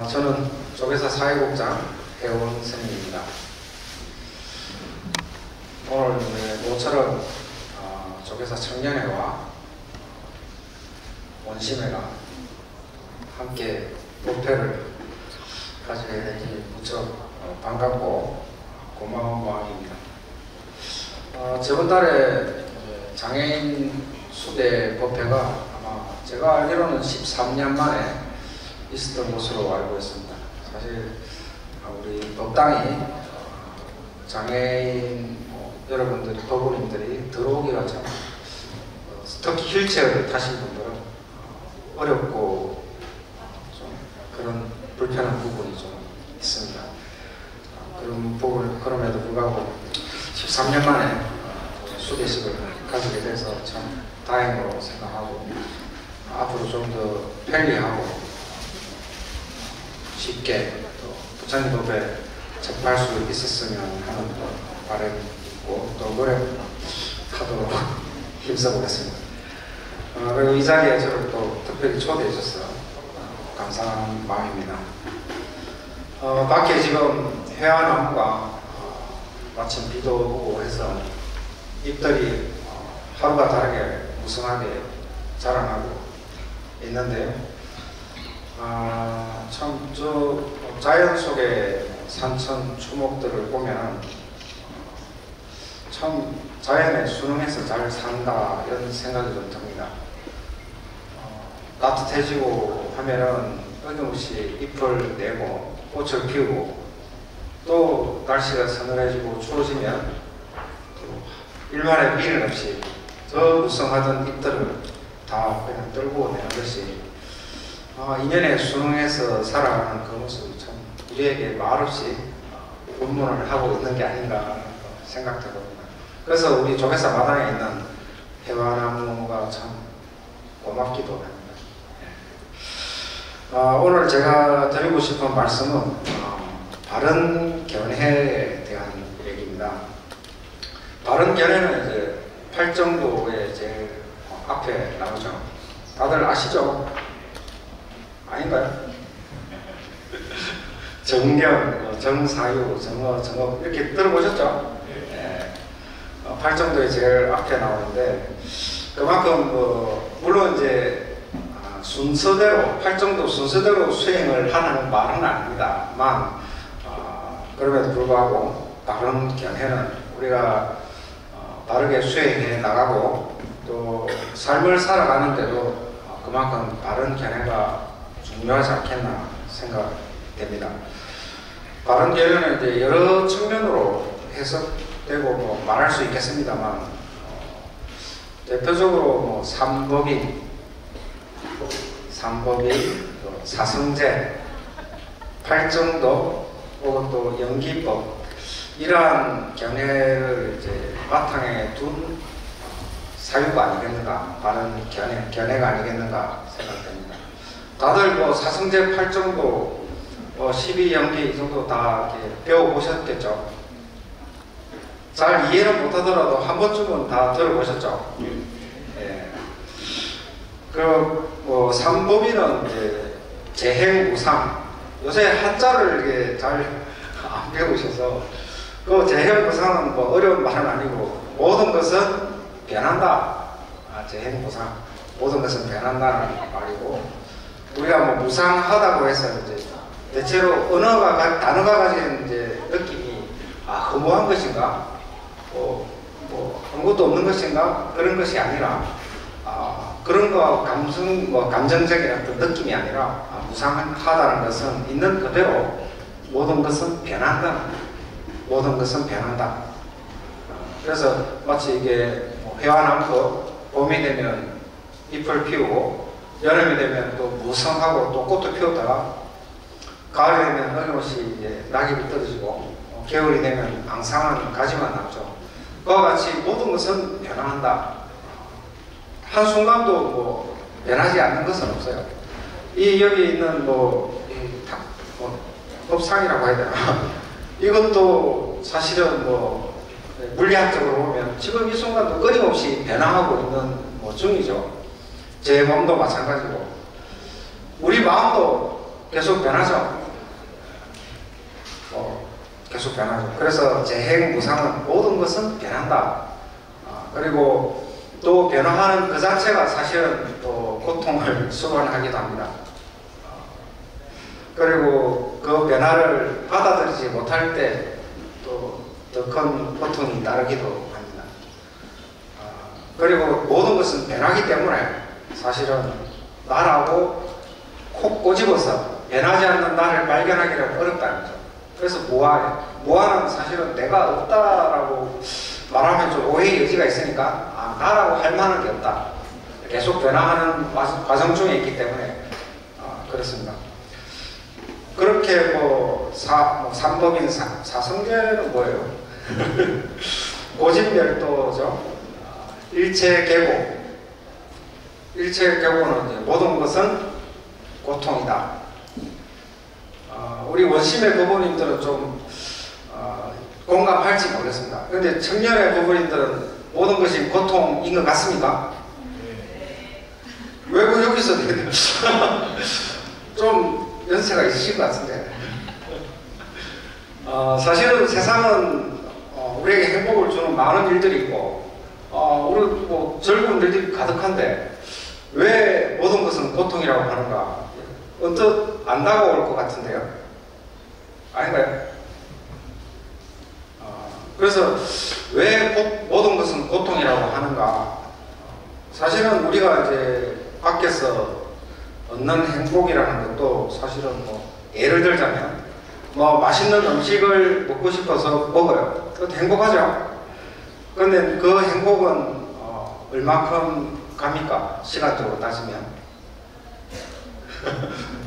저는 조계사 사회국장 해원선입니다. 오늘 모처럼 조계사 청년회와 원심회가 함께 목표를 가지게 되니 무척 반갑고 고마운 마음입니다. 저번 달에 장애인 수대 법회가 아마 제가 알기로는 13년 만에 있었던 것으로 알고 있습니다. 사실 우리 법당이 장애인 여러분들이, 도부님들이 들어오기가 참 특히 휠체어를 타신 분들은 어렵고 좀 그런 불편한 부분이 좀 있습니다. 그런 부분, 그럼에도 불구하고 13년 만에 수배식을 가지게 돼서 참 다행으로 생각하고 앞으로 좀 더 편리하고 쉽게 또 부처님 법에 접할 수 있었으면 하는 바람이 있고 또 노력하도록 힘써보겠습니다. 그리고 이 자리에 저를 또 특별히 초대해 주셔서 감사한 마음입니다. 밖에 지금 회화나무가 마침 비도 오고 해서 잎들이 하루가 다르게 무성하게 자라나고 있는데요. 참 저 자연 속의 산천 추목들을 보면 참 자연에 순응해서 잘 산다 이런 생각이 좀 듭니다. 따뜻해지고 하면은 어김없이 잎을 내고 꽃을 피우고 또 날씨가 서늘해지고 추워지면 또 일말의 미련 없이 저 무성하던 잎들을 다 그냥 떨고 내는 것이 인연에 순응해서 살아가는 그 모습이 참 우리에게 말없이 운문을 하고 있는 게 아닌가 생각되고 봅니다. 그래서 우리 조계사 마당에 있는 회화나무가 참 고맙기도 합니다. 오늘 제가 드리고 싶은 말씀은 바른 견해에 대한 얘기입니다. 바른 견해는 이제 팔정도의 제일 앞에 나오죠. 다들 아시죠? 아닌가요? 정견, 정사유, 정업 이렇게 들어보셨죠? 네. 팔정도의 제일 앞에 나오는데 그만큼 물론 이제 순서대로 팔정도 순서대로 수행을 하는 말은 아닙니다만 그럼에도 불구하고 바른 견해는 우리가 바르게 수행해 나가고 또 삶을 살아가는데도 그만큼 바른 견해가 중요하지 않겠나 생각됩니다. 바른 견해는 이제 여러 측면으로 해석되고 말할 수 있겠습니다만 대표적으로 삼법인, 사성제, 팔정도 혹은 또 연기법 이러한 견해를 이제 바탕에 둔 사유가 아니겠는가, 바른 견해가 아니겠는가 생각됩니다. 다들 사성제, 팔정도, 12연기 이 정도 다 이렇게 배워보셨겠죠? 잘 이해는 못하더라도 한 번쯤은 다 들어보셨죠? 예. 삼법인은 이제 재행무상. 요새 한자를 이렇게 잘 안 배우셔서 그 재행무상은 어려운 말은 아니고 모든 것은 변한다. 재행무상. 모든 것은 변한다는 말이고 우리가 무상하다고 해서 이제 대체로 단어가 가진 이제 느낌이 허무한 것인가, 아무것도 없는 것인가 그런 것이 아니라 그런 거 감정적인 어떤 느낌이 아니라 무상하다는 것은 있는 그대로 모든 것은 변한다. 모든 것은 변한다. 그래서 마치 이게 회화나무 봄이 되면 잎을 피우고 여름이 되면 또 무성하고 또 꽃도 피우다가 가을이 되면 어김없이 이제 낙엽이 떨어지고 겨울이 되면 앙상한 가지만 남죠. 그와 같이 모든 것은 변화한다. 한순간도 변하지 않는 것은 없어요. 여기 있는 법상이라고 해야 되나? 이것도 사실은 물리학적으로 보면 지금 이 순간도 끊임없이 변화하고 있는 중이죠. 제 몸도 마찬가지고 우리 마음도 계속 변하죠. 계속 변하죠. 그래서 재행, 무상은 모든 것은 변한다. 그리고 또 변화하는 그 자체가 사실은 또 고통을 수반하기도 합니다. 그리고 그 변화를 받아들이지 못할 때 또 더 큰 고통이 따르기도 합니다. 그리고 모든 것은 변하기 때문에 사실은 나라고 콕 꼬집어서 변하지 않는 나를 발견하기는 어렵다는 거죠. 그래서 무아예요. 무아는 사실은 내가 없다라고 말하면 좀 오해의 여지가 있으니까 나라고 할 만한 게 없다. 계속 변화하는 과정 중에 있기 때문에 그렇습니다. 그렇게 삼법인 사성제는 뭐예요? 고진별도죠. 일체계고. 일체계고는 이제 모든 것은 고통이다. 우리 원심의 부모님들은 좀 공감할지 모르겠습니다. 그런데 청년의 부모님들은 모든 것이 고통인 것 같습니까? 왜 여기서 좀 연세가 있으신 것 같은데. 사실은 세상은 우리에게 행복을 주는 많은 일들이 있고 우리 뭐 즐거운 일들이 가득한데 왜 모든 것은 고통이라고 하는가? 언뜻 안 다가올 것 같은데요? 아닌가요? 그래서 왜 모든 것은 고통이라고 하는가? 사실은 우리가 이제 밖에서 얻는 행복이라는 것도 사실은 예를 들자면 맛있는 음식을 먹고 싶어서 먹어요. 그것도 행복하죠? 그런데 그 행복은 얼마큼 갑니까? 시간적으로 따지면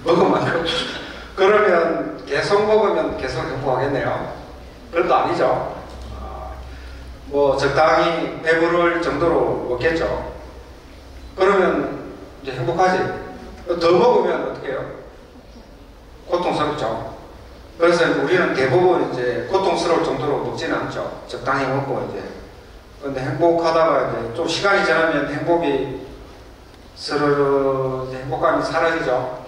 먹은 만큼. 그러면 계속 먹으면 계속 행복하겠네요. 그건 또 아니죠. 적당히 배부를 정도로 먹겠죠. 그러면 이제 행복하지. 더 먹으면 어떻게 해요? 고통스럽죠. 그래서 우리는 대부분 이제 고통스러울 정도로 먹지는 않죠. 적당히 먹고 이제. 근데 행복하다가 이제 좀 시간이 지나면 행복감이 사라지죠.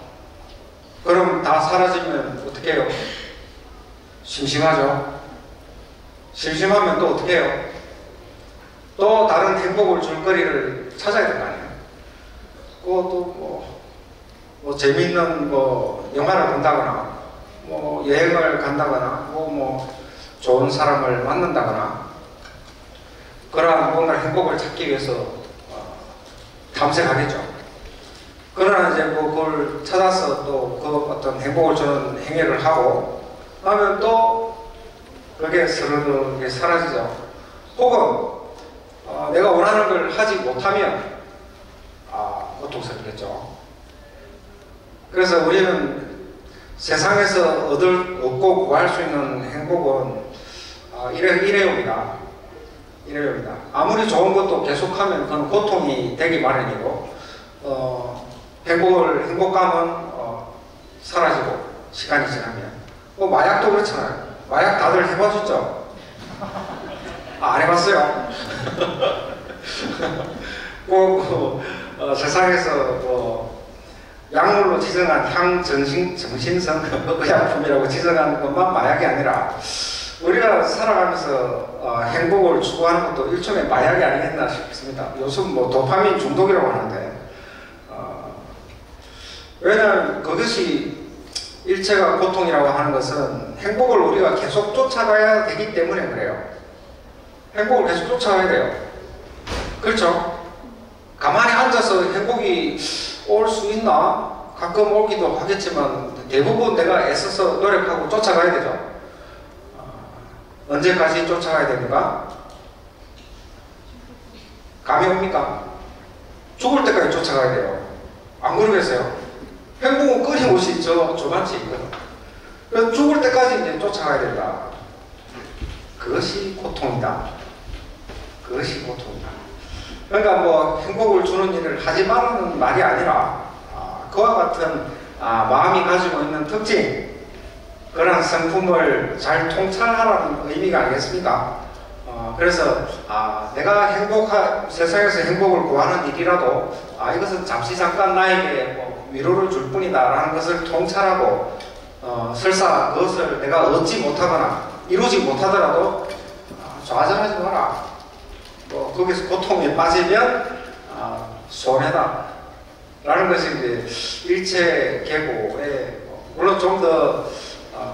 그럼 다 사라지면 어떻게 해요? 심심하죠. 심심하면 또 어떻게 해요? 또 다른 행복을 줄 거리를 찾아야 될 거 아니에요. 그것도 재미있는 영화를 본다거나 여행을 간다거나 좋은 사람을 만난다거나 그러한 뭔가 행복을 찾기 위해서 탐색하겠죠. 그러나 이제 그걸 찾아서 또 그 어떤 행복을 주는 행위를 하고 하면 또 그게 스르르 사라지죠. 혹은 내가 원하는 걸 하지 못하면 고통스럽겠죠. 그래서 우리는 세상에서 얻고 구할 수 있는 행복은 일회용이다. 일회용이다. 아무리 좋은 것도 계속하면 그건 고통이 되기 마련이고 행복감은 사라지고 시간이 지나면 마약도 그렇잖아요. 마약 다들 해보셨죠? 안 해봤어요? 세상에서 약물로 지정한 정신성 의약품이라고 지정한 것만 마약이 아니라 우리가 살아가면서 행복을 추구하는 것도 일종의 마약이 아니겠나 싶습니다. 요즘 도파민 중독이라고 하는데 왜냐하면 그것이 일체가 고통이라고 하는 것은 행복을 우리가 계속 쫓아가야 되기 때문에 그래요. 행복을 계속 쫓아가야 돼요. 그렇죠? 가만히 앉아서 행복이 올 수 있나? 가끔 오기도 하겠지만 대부분 내가 애써서 노력하고 쫓아가야 되죠. 언제까지 쫓아가야 됩니까? 감이 옵니까? 죽을 때까지 쫓아가야 돼요. 안 그러겠어요? 행복은 끊임없이 저만치 있거든. 그래서 죽을 때까지 이제 쫓아가야 된다. 그것이 고통이다. 그것이 고통이다. 그러니까 행복을 주는 일을 하지 말라는 말이 아니라 그와 같은 마음이 가지고 있는 특징, 그런 성품을 잘 통찰하라는 의미가 아니겠습니까? 그래서 내가 세상에서 행복을 구하는 일이라도 이것은 잠시 잠깐 나에게 위로를 줄 뿐이다라는 것을 통찰하고 설사 그것을 내가 얻지 못하거나 이루지 못하더라도 좌절하지 마라. 뭐 거기서 고통에 빠지면 손해다. 라는 것이 이제 일체계고에 물론 좀 더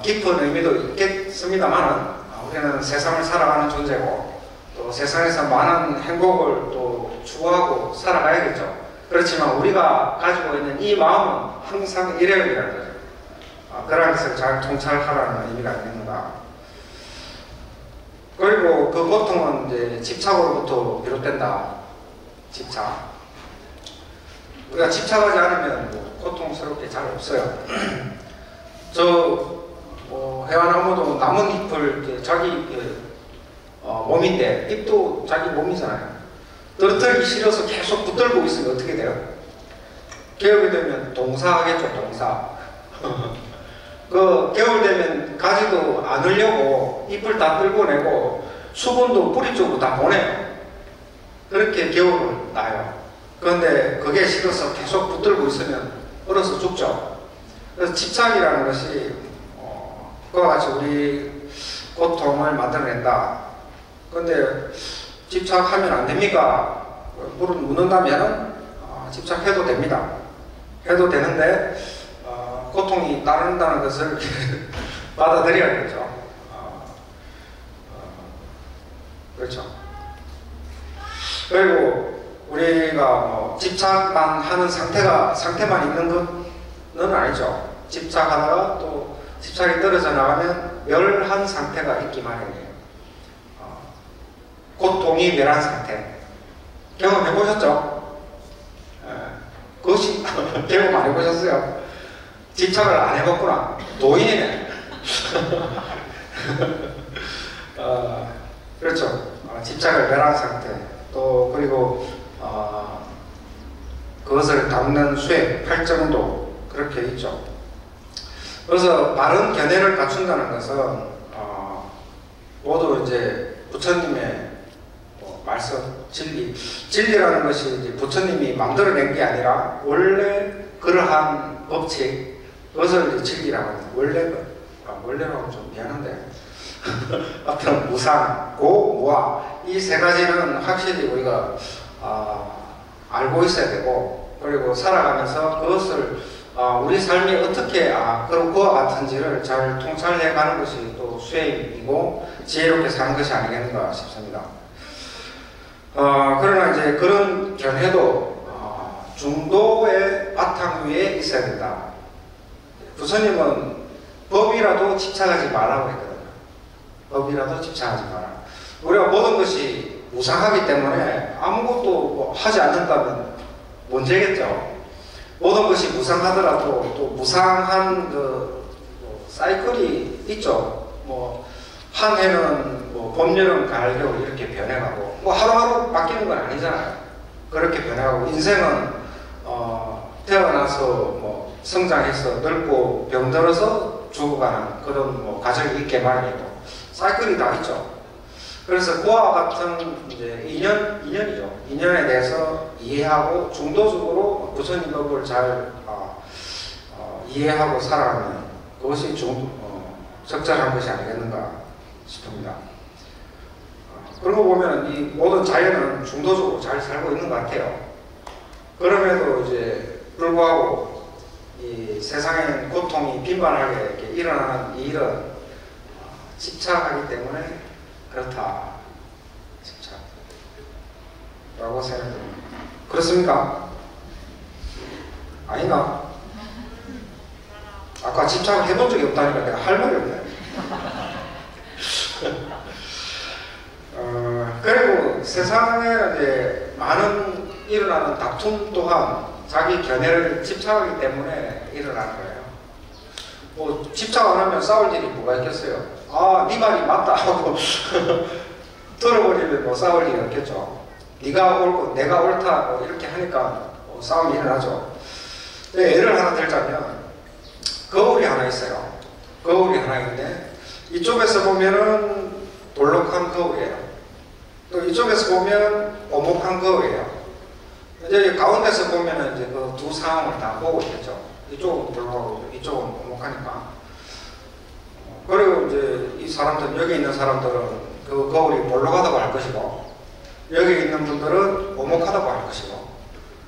깊은 의미도 있겠습니다만은 우리는 세상을 살아가는 존재고 또 세상에서 많은 행복을 또 추구하고 살아가야겠죠. 그렇지만 우리가 가지고 있는 이 마음은 항상 일회용이라는 거죠. 그런 것을 잘 통찰하라는 의미가 있는가. 그리고 그 고통은 이제 집착으로부터 비롯된다. 집착. 우리가 집착하지 않으면 뭐 고통스럽게 잘 없어요. 해와나무도 나뭇잎을 자기 몸인데 잎도 자기 몸이잖아요. 떨어뜨리기 싫어서 계속 붙들고 있으면 어떻게 돼요? 겨울이 되면 동사하겠죠, 동사. 겨울 되면 가지도 않으려고 잎을 다 뜯어내고 수분도 뿌리 쪽으로 다 보내요. 그렇게 겨울을 나요. 그런데 그게 싫어서 계속 붙들고 있으면 얼어서 죽죠. 그래서 집착이라는 것이 그와 같이 우리 고통을 만들어낸다. 그런데 집착하면 안 됩니까? 물은 묻는다면 집착해도 됩니다. 해도 되는데 고통이 따른다는 것을 받아들여야겠죠. 그렇죠. 그리고 우리가 집착만 하는 상태만 있는 건 아니죠. 집착하다가 또 집착이 떨어져 나가면 멸한 상태가 있기 마련이에요. 고통이 멸한 상태. 경험해 보셨죠? 그것이 경험 안 해보셨어요? 집착을 안 해봤구나. 노인이네. 그렇죠. 집착을 멸한 상태. 또 그리고 그것을 담는 수액, 팔정도 그렇게 있죠. 그래서 바른 견해를 갖춘다는 것은 모두 이제 부처님의 말씀, 진리라는 것이 이제 부처님이 만들어낸 게 아니라 원래 그러한 법칙, 그것을 이제 진리라고 합니다. 원래라고 하면 좀 미안한데 앞에는 무상, 고, 무아 이 세 가지는 확실히 우리가 알고 있어야 되고 그리고 살아가면서 그것을 우리 삶이 어떻게 그런 그와 같은지를 잘 통찰해 가는 것이 또 수행이고 지혜롭게 사는 것이 아니겠는가 싶습니다. 그러나 이제 그런 견해도 중도의 바탕 위에 있어야 된다. 부처님은 법이라도 집착하지 말라고 했거든요. 법이라도 집착하지 마라. 우리가 모든 것이 무상하기 때문에 아무것도 하지 않는다면 문제겠죠. 모든 것이 무상하더라도 또 무상한 사이클이 있죠. 한 해는 봄, 여름, 가을, 겨울 이렇게 변해가고 하루하루 바뀌는 건 아니잖아요. 그렇게 변해가고 인생은 태어나서 성장해서 늙고 병들어서 죽어가는 그런 과정이 있게 마련이고 사이클이 다 있죠. 그래서 그와 같은 이제 인연이죠. 인연에 대해서 이해하고 중도적으로 부처님 법을 잘 이해하고 살아가면 그것이 적절한 것이 아니겠는가 싶습니다. 그런 거 보면 이 모든 자연은 중도적으로 잘 살고 있는 것 같아요. 그럼에도 이제 불구하고 이 세상에는 고통이 빈번하게 이렇게 일어나는 이 일은 집착하기 때문에 그렇다. 집착라고 생각합니다. 그렇습니까? 아닌가? 아까 집착을 해본 적이 없다니까 내가 할 말이 없네. 그리고 세상에 이제 많은 일어나는 다툼 또한 자기 견해를 집착하기 때문에 일어나는 거예요. 집착 안 하면 싸울 일이 뭐가 있겠어요? 네 말이 맞다 하고 들어버리면 싸울 일이 없겠죠. 네가 옳고 내가 옳다 이렇게 하니까 싸움이 일어나죠. 예를 하나 들자면 거울이 하나 있어요. 거울이 하나 있는데 이쪽에서 보면은 돌록한 거울이에요. 또 이쪽에서 보면 오목한 거울이에요. 이제 가운데서 보면은 이제 그 두 상황을 다 보고 있겠죠. 이쪽은 불구하고 이쪽은 오목하니까. 그리고 이제 이 사람들, 여기 있는 사람들은 그 거울이 볼록하다고 할 것이고, 여기 있는 분들은 오목하다고 할 것이고,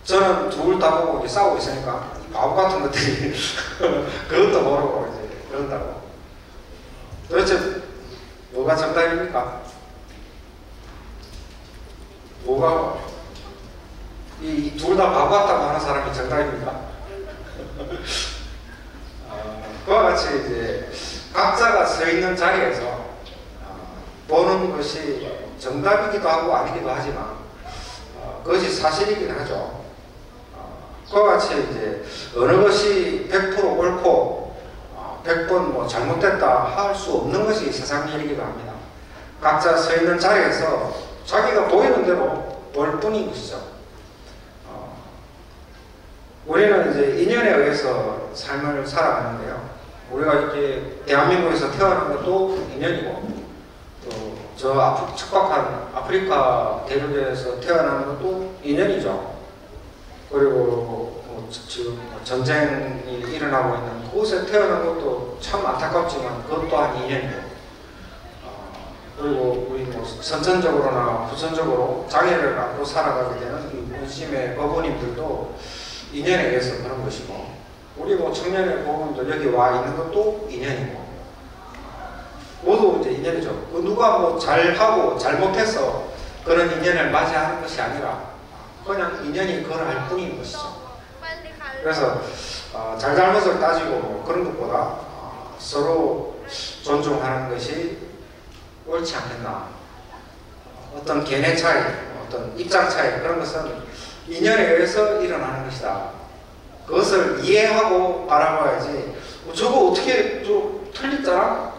저는 둘 다 보고 이제 싸우고 있으니까 이 바보 같은 것들이 그것도 모르고 이제 그런다고. 도대체 뭐가 정답입니까? 뭐가 이 둘 다 바보 같다고 하는 사람이 정답입니까? 그와 같이 이제 각자가 서 있는 자리에서 보는 것이 정답이기도 하고 아니기도 하지만 그것이 사실이긴 하죠. 그와 같이 이제 어느 것이 100% 옳고 100번 뭐 잘못됐다 할 수 없는 것이 세상 일이기도 합니다. 각자 서 있는 자리에서 자기가 보이는 대로 볼 뿐인 것이죠. 우리는 이제 인연에 의해서 삶을 살아가는데요. 우리가 이렇게 대한민국에서 태어난 것도 인연이고, 또 저 척박한 아프리카 대륙에서 태어나는 것도 인연이죠. 그리고 지금 전쟁이 일어나고 있는 그곳에 태어난 것도 참 안타깝지만 그것 또한 인연이고, 그리고 우리 뭐 선천적으로나 후천적으로 장애를 안고 살아가게 되는 이 문심의 어부님들도 인연에 의해서 그런 것이고, 우리 뭐 청년의 보험도 여기 와 있는 것도 인연이고, 모두 이제 인연이죠. 누가 뭐 잘하고 잘못해서 그런 인연을 맞이하는 것이 아니라 그냥 인연이 그러할 뿐인 것이죠. 그래서 잘잘못을 따지고 뭐 그런 것보다 서로 존중하는 것이 옳지 않겠나. 어떤 견해 차이, 어떤 입장 차이, 그런 것은 인연에 의해서 일어나는 것이다. 그것을 이해하고 바라봐야지, 저거 어떻게 좀 틀렸잖아?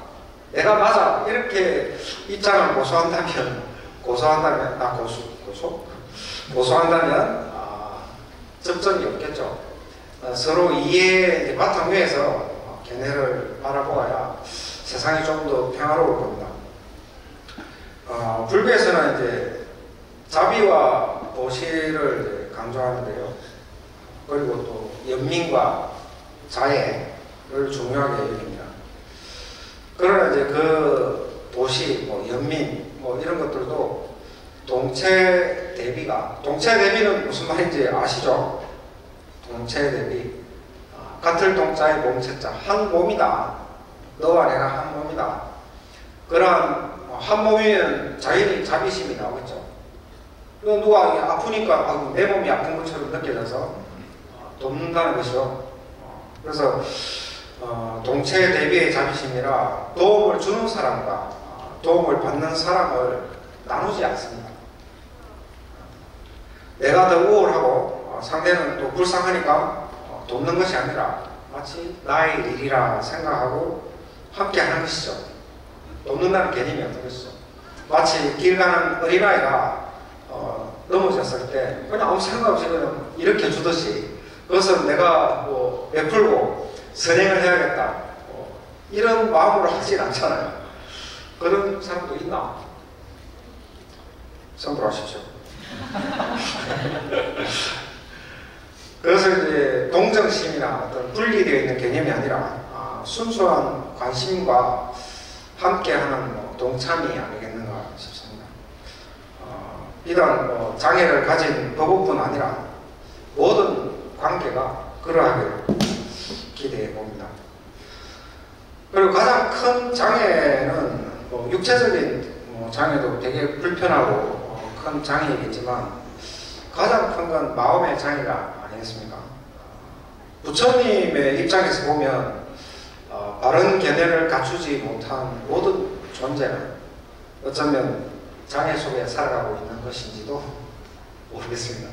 내가 맞아. 이렇게 입장을 고소한다면 접점이 없겠죠. 서로 이해의 바탕 위에서 견해를 바라보아야 세상이 좀 더 평화로울 겁니다. 불교에서는 이제 자비와 도시를 강조하는데요. 그리고 또 연민과 자애를 중요하게 여깁니다. 그러나 이제 그 도시, 뭐 연민, 뭐 이런 것들도 동체 대비는 무슨 말인지 아시죠? 동체 대비. 같을 동자의 몸체자, 한 몸이다. 너와 내가 한 몸이다. 그러한 한 몸이면 자연히 자비심이 나오겠죠. 누가 아프니까 내 몸이 아픈 것처럼 느껴져서 돕는다는 것이죠. 그래서 동체 대비의 자비심이라 도움을 주는 사람과 도움을 받는 사람을 나누지 않습니다. 내가 더 우월하고 상대는 또 불쌍하니까 돕는 것이 아니라 마치 나의 일이라 생각하고 함께 하는 것이죠. 돕는다는 개념이 어떤 것이죠. 마치 길 가는 어린아이가 넘어졌을 때 그냥 아무 생각 없이 그냥 일으켜 주듯이 그것을 내가 뭐 베풀고 선행을 해야겠다 이런 마음으로 하진 않잖아요. 그런 사람도 있나? 선불하십시오. 그것을 이제 동정심이나 어떤 분리되어 있는 개념이 아니라 순수한 관심과 함께하는 동참이 아니겠는가 싶습니다. 비단 장애를 가진 부부뿐 아니라 모든 관계가 그러하기를 기대해 봅니다. 그리고 가장 큰 장애는 육체적인 장애도 되게 불편하고 큰 장애이겠지만 가장 큰 건 마음의 장애가 아니겠습니까? 부처님의 입장에서 보면 바른 견해를 갖추지 못한 모든 존재는 어쩌면 장애 속에 살아가고 있는 것인지도 모르겠습니다.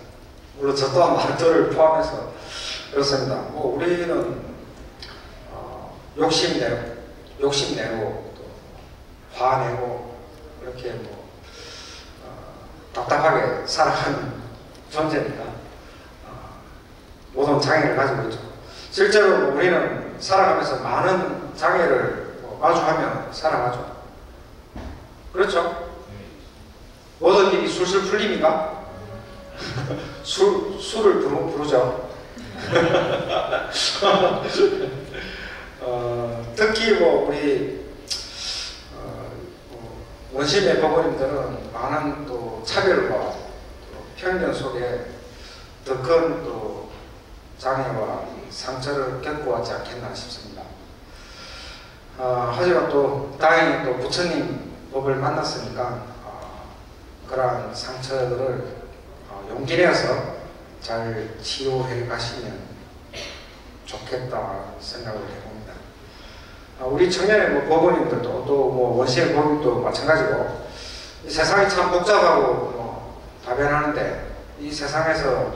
물론 저 또한 말들을 포함해서 그렇습니다. 우리는 욕심내고 또 화내고 이렇게 답답하게 살아가는 존재니까 모든 장애를 가지고 있죠. 실제로 우리는 살아가면서 많은 장애를 마주하며 살아가죠. 그렇죠? 모든 일이 술술 풀립니까? 술을 부르죠. 특히 뭐 우리 원심의 법원님들은 많은 또 차별과 또 편견 속에 더 큰 또 장애와 상처를 겪고 왔지 않겠나 싶습니다. 하지만 또 다행히 또 부처님 법을 만났으니까 그러한 상처들을 용기 내어서 잘 치유해 가시면 좋겠다 생각을 해봅니다. 우리 청년의 뭐 법원님들도 또 뭐 원시의 법원도 마찬가지고 이 세상이 참 복잡하고 뭐 다변하는데 이 세상에서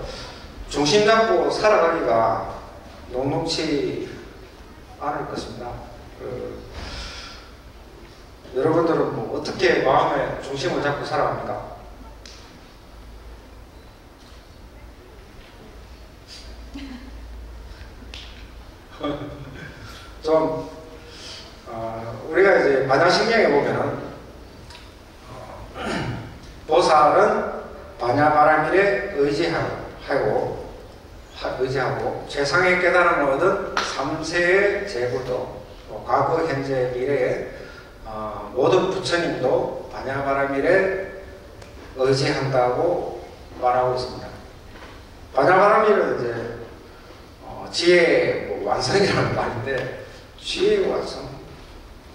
중심 잡고 살아가기가 녹록치 않을 것입니다. 여러분들은 뭐 어떻게 마음의 중심을 잡고 살아갑니까? 좀 우리가 이제 반야신경에 보면은 보살은 반야바라밀에 의지하고 최상의 깨달음을 얻은 3세의 제구도 과거, 현재, 미래에 모든 부처님도 반야바라밀에 의지한다고 말하고 있습니다. 반야바라밀은 이제 지혜의 뭐 완성이라는 말인데 지혜의 완성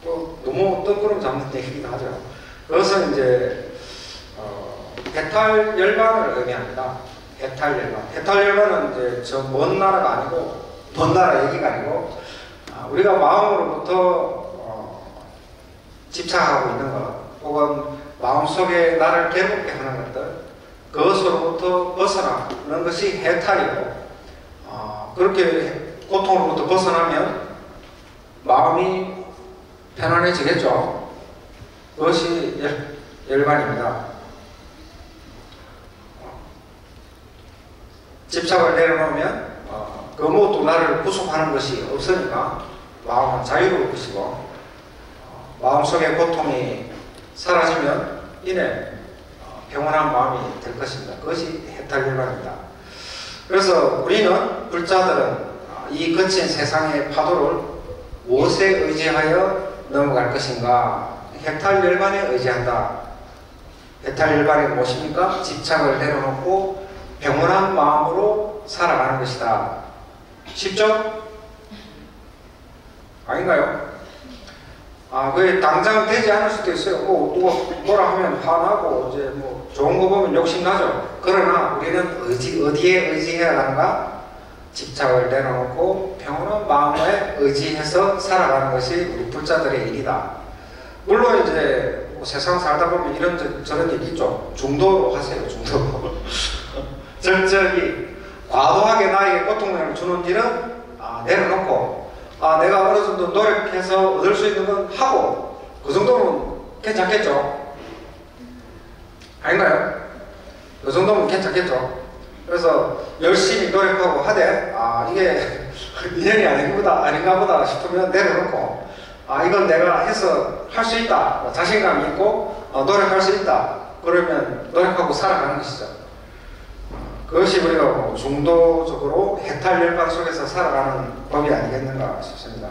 또 너무 뜬구름 잡는 얘기긴 하죠. 그것은 이제 해탈열반을 의미합니다. 해탈열반. 해탈열반은 이제 저 먼 나라가 아니고 먼 나라 얘기가 아니고 우리가 마음으로부터 집착하고 있는 것 혹은 마음속에 나를 괴롭게 하는 것들 그것으로부터 벗어나는 것이 해탈이고 그렇게 고통으로부터 벗어나면 마음이 편안해지겠죠. 그것이 열반입니다. 집착을 내려놓으면 그 무엇도 나를 구속하는 것이 없으니까 마음은 자유로울 것이고 마음속의 고통이 사라지면 이내 평온한 마음이 될 것입니다. 그것이 해탈열반입니다. 그래서 우리는 불자들은 이 거친 세상의 파도를 무엇에 의지하여 넘어갈 것인가? 해탈열반에 의지한다. 해탈열반이 무엇입니까? 집착을 내려놓고 평온한 마음으로 살아가는 것이다. 쉽죠? 아닌가요? 그게 당장 되지 않을 수도 있어요. 누가 뭐라 하면 화나고 이제 뭐 좋은 거 보면 욕심나죠. 그러나 우리는 어디에 의지해야 하는가? 집착을 내려놓고 평온한 마음에 의지해서 살아가는 것이 우리 불자들의 일이다. 물론 이제 뭐 세상 살다 보면 이런 저런 일이 있죠. 중도로 하세요. 중도로. 적절히 과도하게 나에게 고통을 주는 일은 내려놓고 내가 어느 정도 노력해서 얻을 수 있는 건 하고 그 정도면 괜찮겠죠? 아닌가요? 그 정도면 괜찮겠죠? 그래서 열심히 노력하고 하되 이게 인연이 아닌가 보다 싶으면 내려놓고 이건 내가 해서 할 수 있다 자신감이 있고 노력할 수 있다 그러면 노력하고 살아가는 것이죠. 그것이 우리가 뭐 중도적으로 해탈열반 속에서 살아가는 법이 아니겠는가 싶습니다.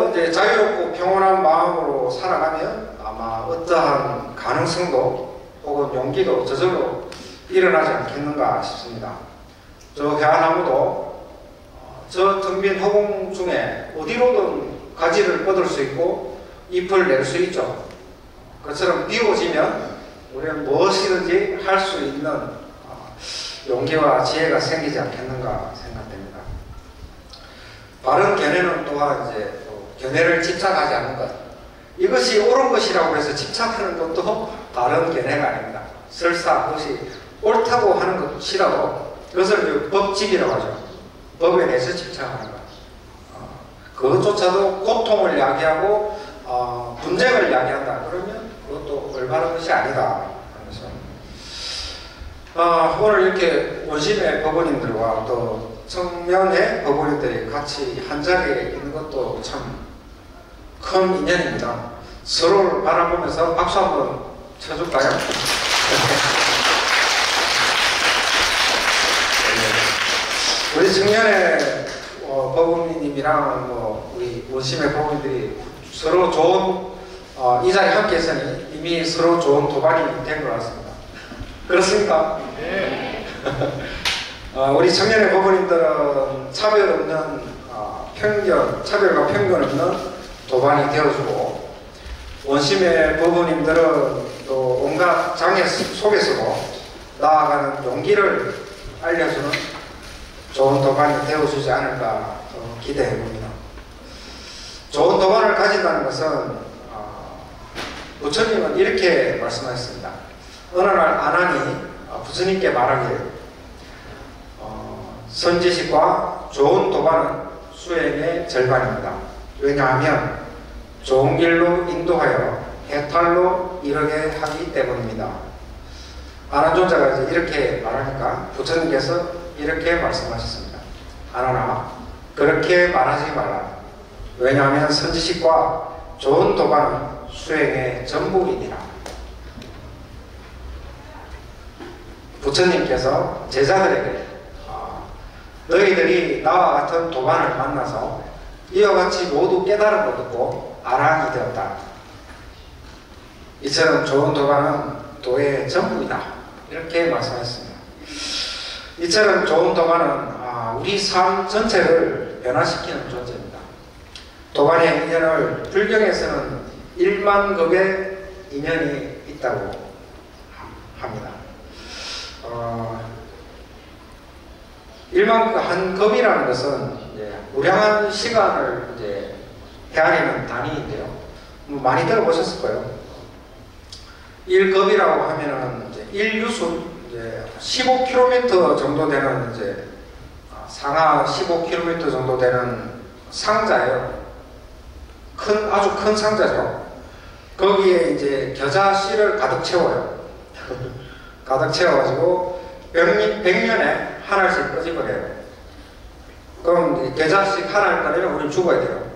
이제 자유롭고 평온한 마음으로 살아가면 아마 어떠한 가능성도 혹은 용기도 저절로 일어나지 않겠는가 싶습니다. 저 해안나무도 저 텅 빈 허공 중에 어디로든 가지를 뻗을 수 있고 잎을 낼 수 있죠. 그처럼 비워지면 우리는 무엇이든지 할 수 있는 용기와 지혜가 생기지 않겠는가 생각됩니다. 바른 견해는 또한 이제 견해를 집착하지 않는 것. 이것이 옳은 것이라고 해서 집착하는 것도 바른 견해가 아닙니다. 설사 그것이 옳다고 하는 것이라도 그것을 법집이라고 하죠. 법에 대해서 집착하는 것. 그것조차도 고통을 야기하고 분쟁을 야기한다. 그러면 그것도 올바른 것이 아니다. 오늘 이렇게 원심의 법원님들과 또 청년의 법원님들이 같이 한자리에 있는 것도 참 큰 인연입니다. 서로를 바라보면서 박수 한번 쳐줄까요? 우리 청년의 법무님이랑 우리 원심의 법무님들이 서로 좋은 이 자리에 함께 했으니 이미 서로 좋은 도반이 된 것 같습니다. 그렇습니까? 네. 우리 청년의 법무님들은 차별 없는 차별과 편견 없는 도반이 되어주고, 원심의 법무님들은 또 온갖 장애 속에서도 나아가는 용기를 알려주는 좋은 도반이 되어주지 않을까 기대해 봅니다. 좋은 도반을 가진다는 것은 부처님은 이렇게 말씀하셨습니다. 어느 날 아난이 부처님께 말하길, 선지식과 좋은 도반은 수행의 절반입니다. 왜냐하면 좋은 길로 인도하여 해탈로 이르게 하기 때문입니다. 아난존자가 이제 이렇게 말하니까 부처님께서 이렇게 말씀하셨습니다. 아난아, 그렇게 말하지 마라. 왜냐하면 선지식과 좋은 도반은 수행의 전부이니라. 부처님께서 제자들에게 너희들이 나와 같은 도반을 만나서 이와 같이 모두 깨달음을 얻고 아란이 되었다. 이처럼 좋은 도반은 도의 전부이다. 이렇게 말씀하셨습니다. 이처럼 좋은 도반은 우리 삶 전체를 변화시키는 존재입니다. 도반의 인연을 불경에서는 1만 급의 인연이 있다고 합니다. 1만 한 급이라는 것은 이제 무량한 시간을 이제 헤아리는 단위인데요. 많이 들어보셨을 거예요. 1급이라고 하면은 이제 1유순, 이제 15km 정도 되는 이제 상하 15km 정도 되는 상자예요. 아주 큰 상자죠. 거기에 이제 겨자 씨를 가득 채워요. 가득 채워가지고 100년에 하나씩 끄집어내요. 그럼 겨자씩 하나를 꺼내면 우리는 죽어야 돼요.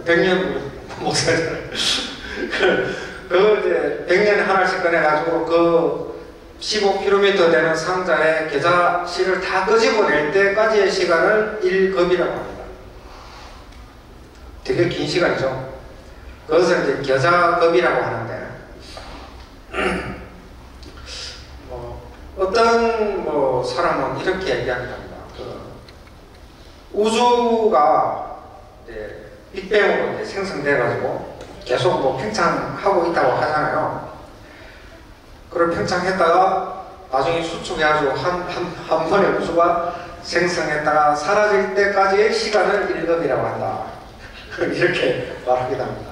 100년 못 살잖아요. 이제 100년에 하나씩 꺼내가지고 그 15km 되는 상자에 겨자씨를 다 끄집어낼 때까지의 시간을 1급이라고 합니다. 되게 긴 시간이죠. 그것을 이제 겨자급이라고 하는데, 어떤 사람은 이렇게 이야기합니다. 우주가 이제 빅뱅으로 이제 생성돼가지고 계속 팽창하고 있다고 하잖아요. 그걸 팽창했다가 나중에 수축해가지고 한 번에 우주가 생성했다가 사라질 때까지의 시간을 1급이라고 한다. 이렇게 말하기도 합니다.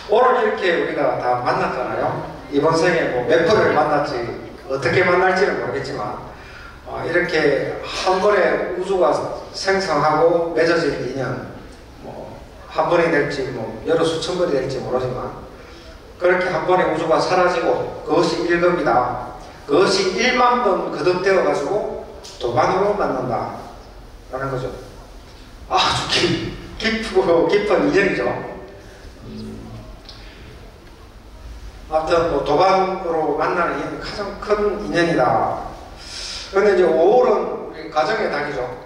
오늘 이렇게 우리가 다 만났잖아요. 이번 생에 몇 번을 만났지, 어떻게 만날지는 모르겠지만, 이렇게 한 번에 우주가 생성하고 맺어질 인연, 한 번이 될지, 여러 수천 번이 될지 모르지만, 그렇게 한 번에 우주가 사라지고, 그것이 1급이다. 그것이 1만 번 거듭되어가지고 도반으로 만난다. 라는 거죠. 아주 깊은 인연이죠. 아무튼 도반으로 만나는 인연이 가장 큰 인연이다. 그런데 이제 5월은 우리 가정의 달이죠.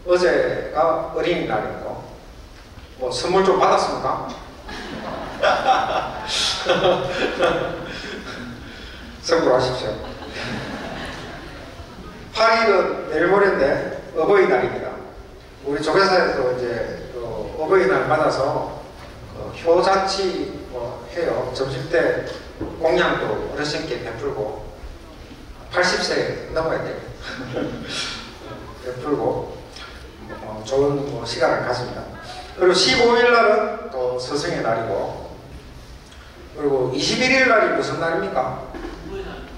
어제가 어린이날이고, 선물 좀 받았습니까? 선물하십시오. 8일은 내일 모레인데 어버이날입니다. 우리 조계사에서 이제 어버이날 받아서 효잔치 해요. 점심 때 공양도 어르신께 베풀고, 80세 넘어야 돼요. 베풀고 좋은 시간을 가집니다. 그리고 15일 날은 또 스승의 날이고, 그리고 21일 날이 무슨 날입니까?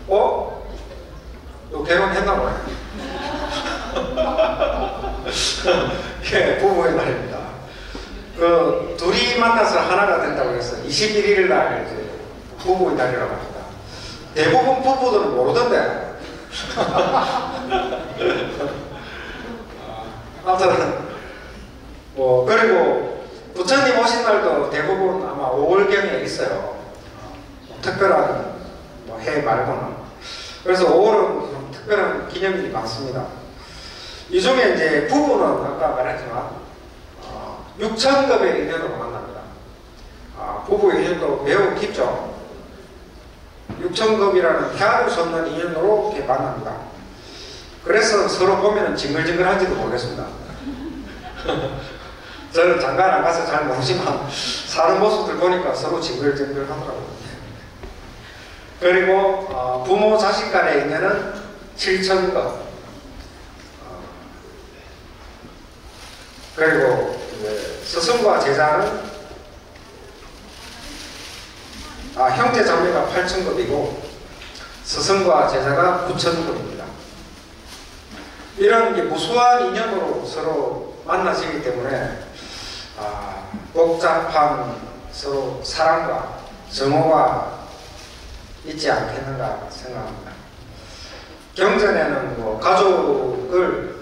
또 결혼했나 보네. 예, 부부의 날입니다. 둘이 만나서 하나가 된다고 해서 21일 날 이제 부부의 날이라고 합니다. 대부분 부부들은 모르던데. 아무튼 그리고 부처님 오신 날도 대부분 아마 5월경에 있어요. 특별한 해 말고는. 그래서 5월은 좀 특별한 기념일이 많습니다. 이 중에 이제 부부는 아까 말했지만 6,000급의 인연으로 만납니다. 부부의 인연도 매우 깊죠. 6,000급이라는 헤아릴 수 없는 인연으로 이렇게 만납니다. 그래서 서로 보면 징글징글한지도 모르겠습니다. 저는 장가를 안 가서 잘 모르지만 사는 모습들 보니까 서로 징글징글 하더라고요. 그리고 부모 자식 간의 인연은 7,000급. 그리고 스승과 제자는 형제 자매가 8,000급이고 스승과 제자가 9,000급입니다. 이런 게 무수한 인연으로 서로 만나시기 때문에 복잡한 서로 사랑과 정오가 있지 않겠는가 생각합니다. 경전에는 뭐 가족을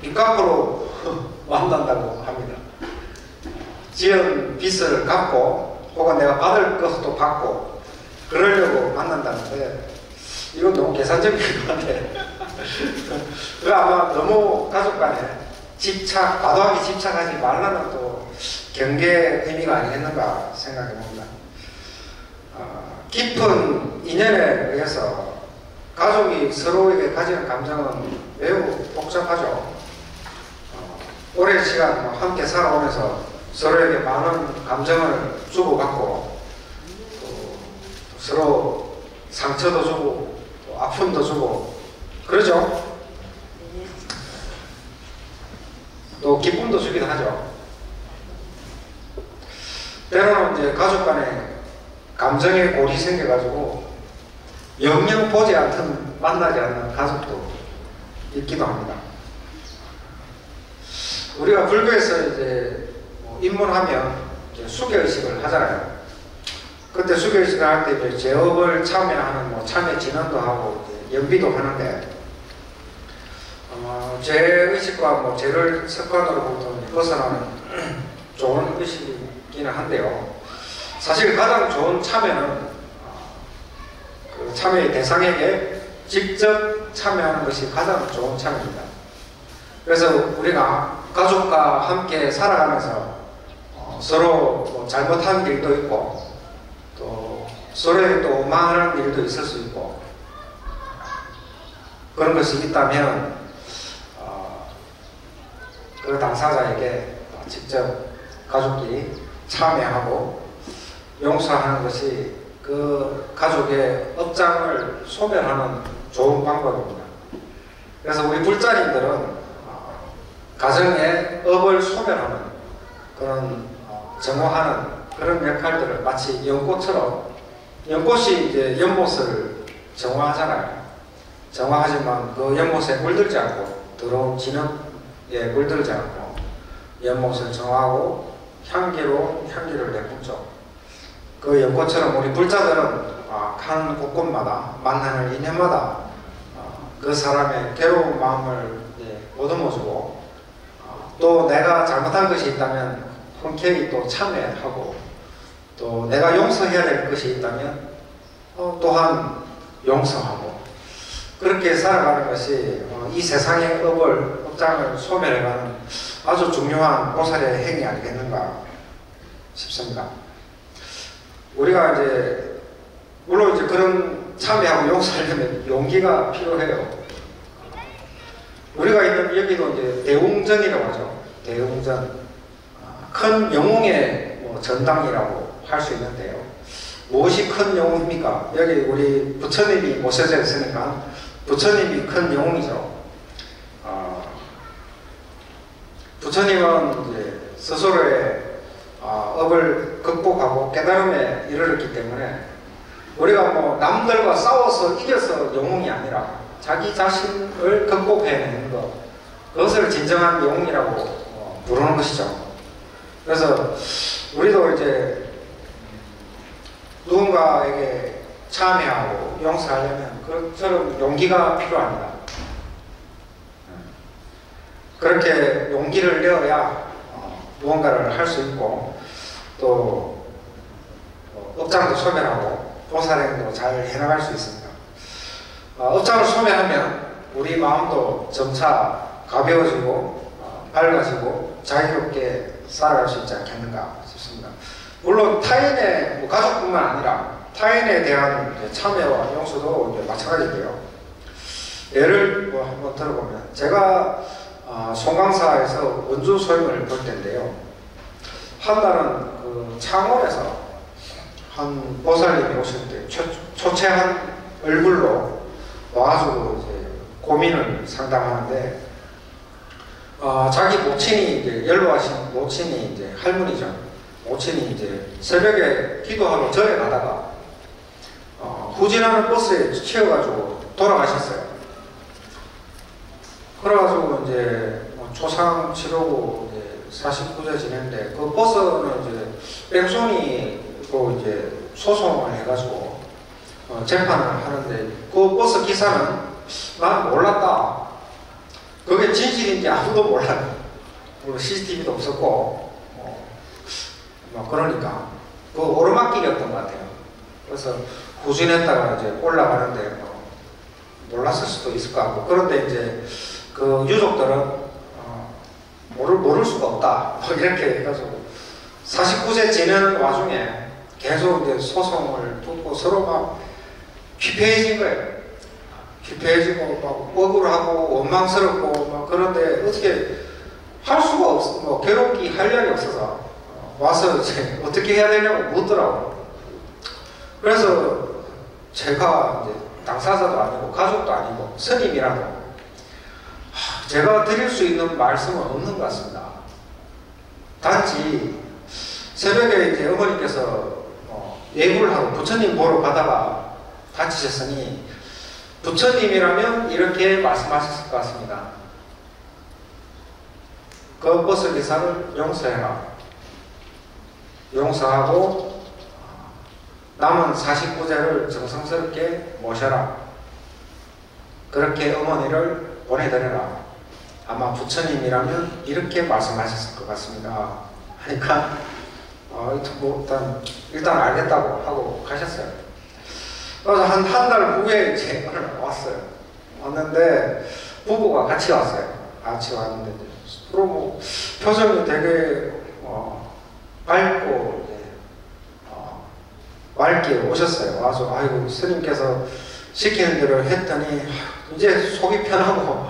빚 갚으러 만난다고 합니다. 지은 빚을 갚고 혹은 내가 받을 것도 받고 그러려고 만난다는데 이건 너무 계산적인 것 같아요. 그 아마 너무 가족 간에 집착, 과도하게 집착하지 말라는 또 경계의 의미가 아니겠는가 생각해 봅니다. 깊은 인연에 의해서 가족이 서로에게 가지는 감정은 매우 복잡하죠. 오랜 시간 함께 살아오면서 서로에게 많은 감정을 주고받고 또 서로 상처도 주고 또 아픔도 주고 그러죠. 또 기쁨도 주기도 하죠. 때로는 이제 가족 간에 감정의 골이 생겨가지고 영영 보지 않든 만나지 않는 가족도 있기도 합니다. 우리가 불교에서 이제 입문하면 수교의식을 하잖아요. 그때 수교의식을 할 때 제업을 참여하는 참여 진언도 하고 연비도 하는데 제의식과 제를 습관으로부터 벗어나는 좋은 의식이기는 한데요. 사실 가장 좋은 참여는 그 참여의 대상에게 직접 참여하는 것이 가장 좋은 참여입니다. 그래서 우리가 가족과 함께 살아가면서 서로 잘못한 일도 있고 또 서로에게 또 원망하는 일도 있을 수 있고 그런 것이 있다면 그 당사자에게 직접 가족끼리 참여하고 용서하는 것이 그 가족의 업장을 소멸하는 좋은 방법입니다. 그래서 우리 불자님들은 가정의 업을 소멸하는 그런 정화하는 그런 역할들을 마치 연꽃처럼 연꽃이 이제 연못을 정화하잖아요. 정화하지만 그 연못에 물들지 않고 더러운 진흙에 물들지 않고 연못을 정화하고 향기를 내뿜죠. 그 연꽃처럼 우리 불자들은 한 곳곳마다 만나는 인연마다 그 사람의 괴로운 마음을 보듬어주고 또 내가 잘못한 것이 있다면 흔쾌히 또 참회하고 또 내가 용서해야 될 것이 있다면 또한 용서하고 그렇게 살아가는 것이 이 세상의 업장을 소멸해가는 아주 중요한 보살의 행위 아니겠는가 싶습니다. 우리가 이제 물론 이제 그런 참회하고 용서하려면 용기가 필요해요. 우리가 있는 여기도 이제 대웅전이라고 하죠. 대웅전. 큰 영웅의 전당이라고 할 수 있는데요. 무엇이 큰 영웅입니까? 여기 우리 부처님이 모셔져 있으니까 부처님이 큰 영웅이죠. 부처님은 이제 스스로의 업을 극복하고 깨달음에 이르렀기 때문에 우리가 남들과 싸워서 이겨서 영웅이 아니라 자기 자신을 극복해내는 것, 그것을 진정한 영웅이라고 부르는 것이죠. 그래서 우리도 이제 누군가에게 참여하고 용서하려면 그처럼 용기가 필요합니다. 그렇게 용기를 내어야 무언가를 할 수 있고 또 업장도 소멸하고 보살행도 잘 해나갈 수 있습니다. 업장을 소멸하면 우리 마음도 점차 가벼워지고 밝아지고 자유롭게 살아갈 수 있지 않겠는가 싶습니다. 물론 타인의 뭐 가족뿐만 아니라 타인에 대한 참여와 용서도 이제 마찬가지고요. 예를 뭐 한번 들어보면 제가 송강사에서 원주 소임을 볼 때인데요. 한 날은 그 창원에서 한 보살님이 오실 때 초췌한 얼굴로 와가지고 이제 고민을 상담하는데 자기 모친이 이제 연로하신 모친이 이제 할머니죠. 모친이 이제 새벽에 기도하러 절에 가다가 후진하는 버스에 치여가지고 돌아가셨어요. 그래가지고 이제 초상 치르고 이제 49세 지냈는데 그 버스는 이제 뺑소니로 이제 소송을 해가지고 재판을 하는데 그 버스 기사는 난 몰랐다. 그게 진실인지 아무도 몰라요. CCTV도 없었고 그러니까 그 오르막길이었던 것 같아요. 그래서 후진했다가 이제 올라가는데 몰랐을 수도 있을 것 같고 그런데 이제 그 유족들은 모를 수가 없다. 이렇게 해가지고 49세 지내는 와중에 계속 이제 소송을 붙고 서로 막 피폐해진 거예요. 피폐해지고 막 억울하고 원망스럽고 막 그런데 어떻게 할 수가 없어. 뭐 괴롭기 할 날이 없어서 와서 이제 어떻게 해야 되냐고 묻더라고요. 그래서 제가 이제 당사자도 아니고 가족도 아니고 스님이라도 제가 드릴 수 있는 말씀은 없는 것 같습니다. 단지 새벽에 이제 어머니께서 예불을 하고 부처님 보러 가다가 다치셨으니 부처님이라면 이렇게 말씀하셨을 것 같습니다. 그 버스 기사를 용서해라. 용서하고 남은 49제를 정성스럽게 모셔라. 그렇게 어머니를 보내드려라. 아마 부처님이라면 이렇게 말씀하셨을 것 같습니다. 하니까 일단 알겠다고 하고 가셨어요. 그래서 한 달 후에 이제 왔어요. 왔는데 부부가 같이 왔어요. 같이 왔는데 서로 뭐 표정이 되게 밝고 맑게 오셨어요. 와서 아이고 스님께서 시키는 대로 했더니 이제 속이 편하고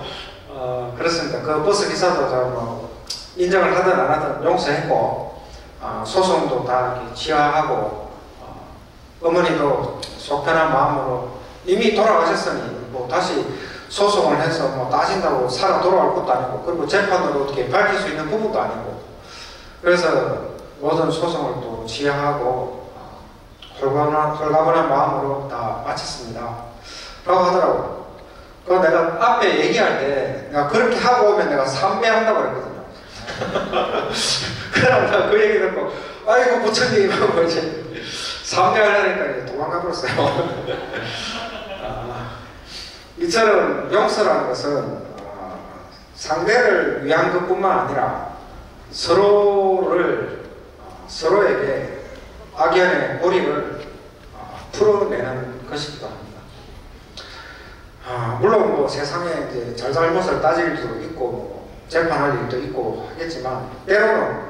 그렇습니다. 그 버스 기사도 뭐 인정을 하든 안 하든 용서했고 소송도 다 이렇게 취하하고 어머니도 속 편한 마음으로 이미 돌아가셨으니 뭐 다시 소송을 해서 뭐 따진다고 살아 돌아올 것도 아니고 그리고 재판으로 어떻게 밝힐 수 있는 부분도 아니고 그래서 모든 소송을 또 취하하고 홀가분한 마음으로 다 마쳤습니다. 라고 하더라고요. 그 내가 앞에 얘기할 때 내가 그렇게 하고 오면 내가 삼배한다고 그랬거든요. 그럼 내가 그 얘기 듣고 아이고 부처님 하고 이제 삼배하려니까 이제 도망가 버렸어요. 이처럼 용서라는 것은 상대를 위한 것뿐만 아니라 서로에게 악연의 고립을 풀어내는 것이기도 합니다. 물론 뭐 세상에 이제 잘잘못을 따질 일도 있고 뭐 재판할 일도 있고 하겠지만 때로는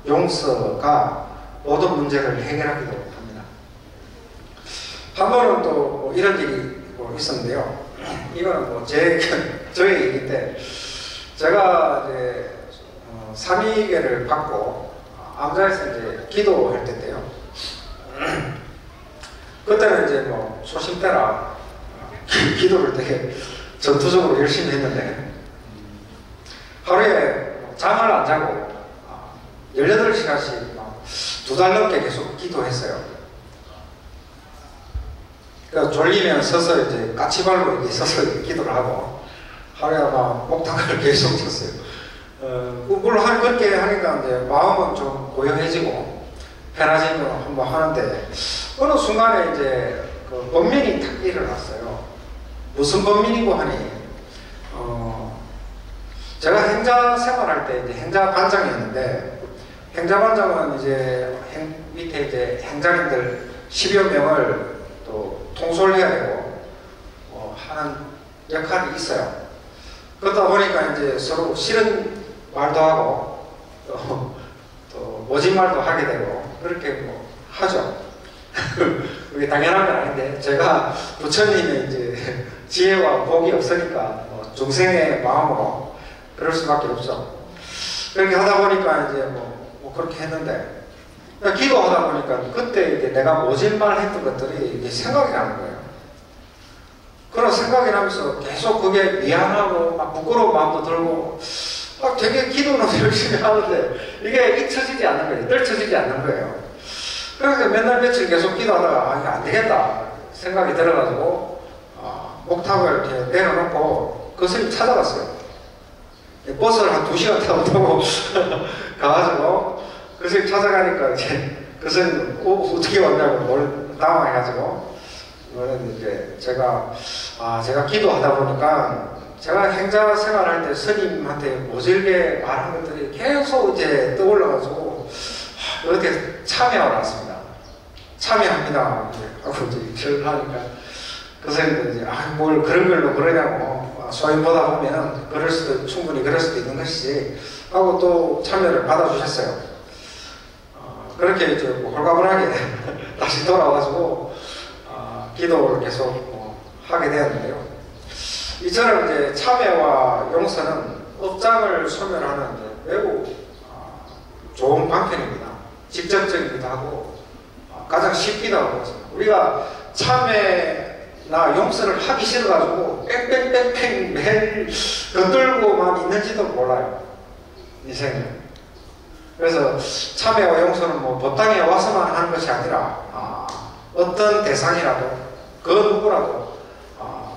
용서가 모든 문제를 해결하기도 합니다. 한 번은 또뭐 이런 일이 뭐 있었는데요. 이거는 뭐 저의 얘기인데 제가 이제 삼위계를 받고 암자에서 이제 기도할 때인데요. 그때는 이제 뭐 초심 때라 기도를 되게 전투적으로 열심히 했는데 하루에 잠을 안 자고 18시간씩 2달 넘게 계속 기도했어요. 그러니까 졸리면 서서 이제 까치발로 이렇게 서서 기도를 하고 하루에 아마 목탁을 계속 쳤어요. 물론 그렇게 하니까 이제 마음은 좀 고요해지고 편해지는 걸 한번 하는데 어느 순간에 이제 그 번민이 탁 일어났어요. 무슨 번민이고 하니 제가 행자 생활할 때 이제 행자 반장이었는데 행자 반장은 이제 밑에 이제 행자님들 10여 명을 또 통솔해야 되고 하는 역할이 있어요. 그러다 보니까 이제 서로 싫은 말도 하고 또 모진 말도 하게 되고 그렇게 뭐 하죠. 그게 당연한 건 아닌데 제가 부처님의 이제 지혜와 복이 없으니까 뭐 중생의 마음으로 그럴 수밖에 없죠. 그렇게 하다 보니까 이제 뭐 그렇게 했는데 기도하다 보니까 그때 이제 내가 모질말 했던 것들이 이제 생각이 나는 거예요. 그런 생각이 나면서 계속 그게 미안하고 막 부끄러운 마음도 들고 막 되게 기도는 열심히 하는데 이게 잊혀지지 않는 거예요. 떨쳐지지 않는 거예요. 그래서 맨날 며칠 계속 기도하다가 이게 안 되겠다 생각이 들어가지고 목탁을 이렇게 내려놓고 그것을 찾아갔어요. 버스를 한 2시간 타고 가가지고 그것을 찾아가니까 이제 그것을 어떻게 왔냐고 당황해가지고 이제 제가 기도하다 보니까 제가 행자 생활할 때 스님한테 모질게 말한 것들이 계속 이제 떠올라가지고 어떻게 참여를 왔습니다. 참여합니다. 하고 이제 절을 하니까 그 선생님도 이제 뭘 그런 걸로 그러냐고 소위 보다 보면 충분히 그럴 수도 있는 것이지 하고 또 참여를 받아주셨어요. 그렇게 이제 홀가분하게 다시 돌아와가지고 기도를 계속 하게 되었는데요. 이처럼 이제 참회와 용서는 업장을 소멸하는 매우 좋은 방편입니다. 직접적이기도 하고 가장 쉽기도 하고 우리가 참회나 용서를 하기 싫어가지고 뺑뺑뺑뺑 매일 덧들고만 있는지도 몰라요. 인생은. 그래서 참회와 용서는 뭐 법당에 와서만 하는 것이 아니라 어떤 대상이라도 그 누구라도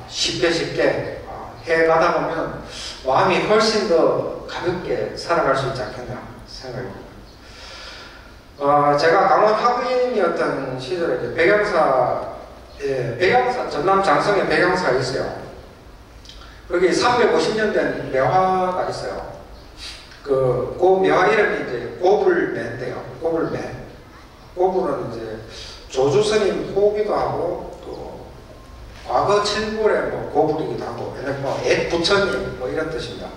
쉽게 해가다 보면 마음이 훨씬 더 가볍게 살아갈 수 있지 않겠나 생각합니다. 제가 강원 학인이었던 시절에 백양사 전남 장성에 백양사가 있어요. 거기 350년 된 매화가 있어요. 그 매화 이름이 이제 고불매인데요. 고불매. 고불은 이제 조주스님 호기도 하고 또 과거 칠불의 고불이기도 하고 옛 부처님 이런 뜻입니다.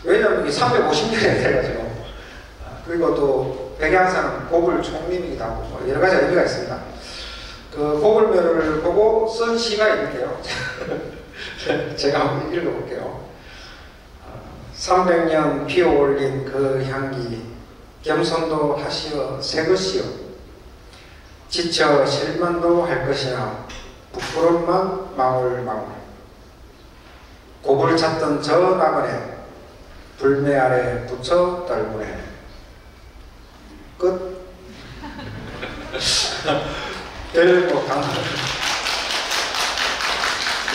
왜냐하면 이게 350년이 돼가지고 그리고 또 백양사는 고불 총림이기도 하고 여러 가지 의미가 있습니다. 그 고불묘를 보고 쓴 시가 있는데요. 제가 한번 읽어볼게요. 300년 피어올린 그 향기 겸손도 하시어 새 것이요 지쳐 실만도 할 것이나 부끄럼만 망울망울 고불 찾던 저 나그네 불매 아래 붙여 떨구네. 끝. 별뭐 강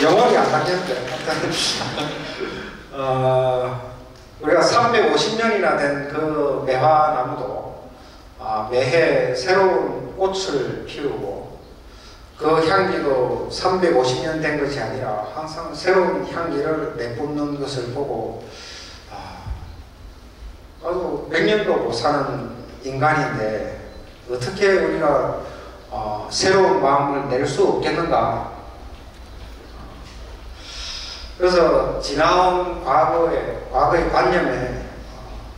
영원히 안 닦였는데 우리가 350년이나 된 그 매화나무도 매해 새로운 꽃을 피우고 그 향기도 350년 된 것이 아니라 항상 새로운 향기를 내뿜는 것을 보고 아주 100년도 못 사는 인간인데 어떻게 우리가 새로운 마음을 낼 수 없겠는가. 그래서 지나온 과거의 관념에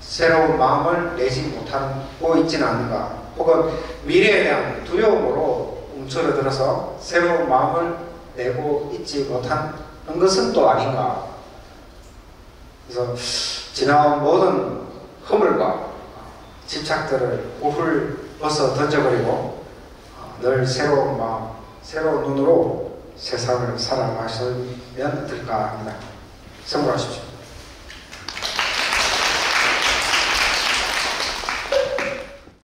새로운 마음을 내지 못하고 있지는 않는가, 혹은 미래에 대한 두려움으로 움츠러들어서 새로운 마음을 내고 있지 못하는 것은 또 아닌가. 그래서 지나온 모든 허물과 집착들을 우훌 벗어 던져버리고 늘 새로운 마음, 새로운 눈으로 세상을 살아가시면 어떨까 합니다. 성공하십시오.